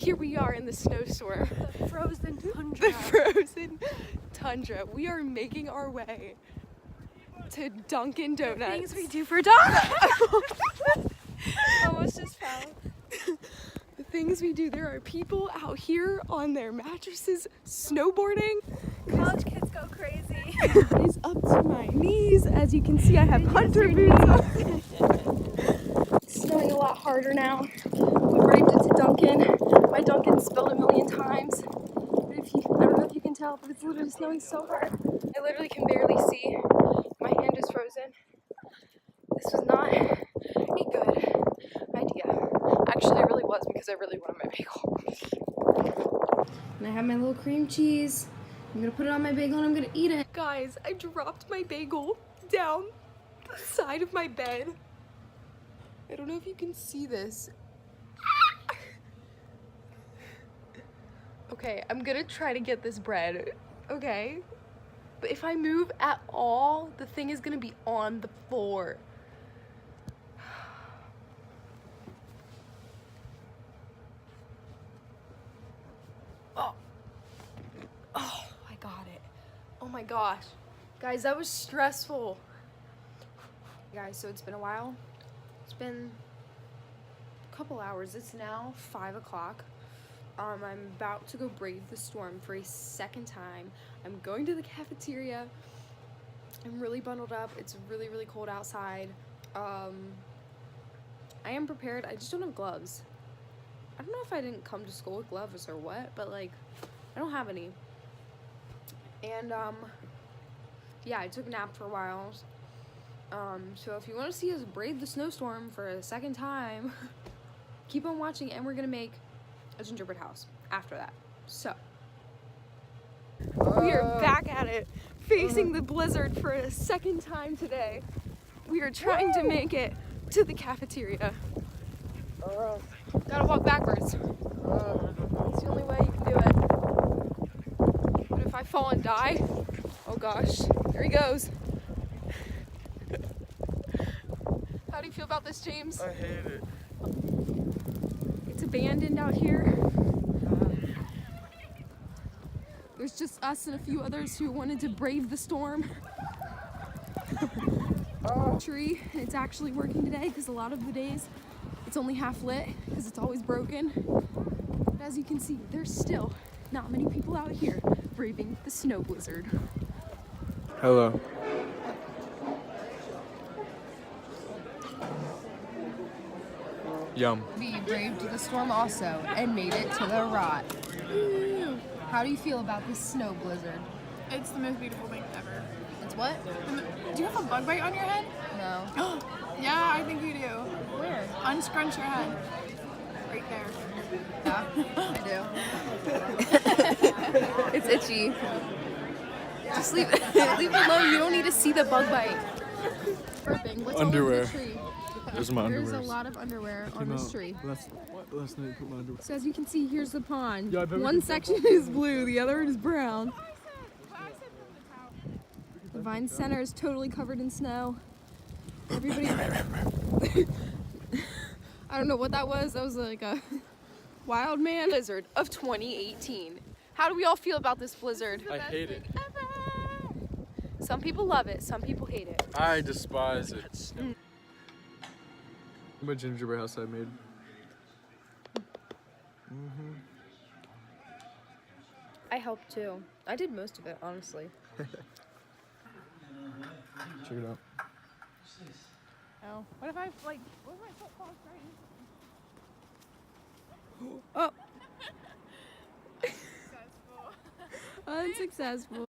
Here we are in the snowstorm. The frozen tundra. The frozen tundra. We are making our way to Dunkin' Donuts. Things we do for donuts. Almost just fell. The things we do. There are people out here on their mattresses snowboarding. College kids go crazy. It is up to my knees. As you can see, I have hunter boots on. It's snowing a lot harder now. We braved it to Dunkin'. My Dunkin' spilled a million times. I don't know if you can tell, but it's literally snowing so hard. I literally can barely see. My hand is frozen. This was not a good idea. Actually, it really was because I really wanted my bagel. And I have my little cream cheese. I'm gonna put it on my bagel and I'm gonna eat it. Guys, I dropped my bagel down the side of my bed. I don't know if you can see this. Okay, I'm gonna try to get this bread, okay? But if I move at all, the thing is gonna be on the floor. Oh, I got it. Oh my gosh. Guys, that was stressful. Guys, so it's been a while. It's been a couple hours. It's now 5 o'clock. I'm about to go brave the storm for a second time. I'm going to the cafeteria. I'm really bundled up. It's really, really cold outside. I am prepared. I just don't have gloves. I don't know if I didn't come to school with gloves or what, but like, I don't have any. And yeah, I took a nap for a while. So if you want to see us brave the snowstorm for a second time, keep on watching, and we're gonna make a gingerbread house after that. So we are back at it, facing the blizzard for a second time today. We are trying to make it to the cafeteria. Gotta walk backwards. It's the only way you can do it. But if I fall and die, oh gosh, here he goes. How do you feel about this, James? I hate it. It's abandoned out here. There's just us and a few others who wanted to brave the storm. Tree, and it's actually working today because a lot of the days it's only half lit because it's always broken. But as you can see, there's still not many people out here braving the snow blizzard. Hello. Yum. We braved the storm also and made it to the rot. How do you feel about this snow blizzard? It's the most beautiful thing ever. It's what? Do you have a bug bite on your head? No. Yeah, I think you do. Where? Unscrunch your head. Right there. Yeah, I do. It's itchy. Just leave it alone. You don't need to see the bug bite. What's Underwear. all over the tree? Those are my There's underwear. a lot of underwear on this tree. Last night I put my underwear. So as you can see, here's the pond. Yeah, I bet we One can section is blue, the other is brown. The Vine Center is totally covered in snow. Everybody... I don't know what that was. That was like a wild man. Blizzard of 2018. How do we all feel about this blizzard? I hate it. Some people love it, some people hate it. I despise it. My gingerbread house I made. I helped too. I did most of it, honestly. Check it out. Oh. What if I, like, what if my foot falls right into Oh! Unsuccessful.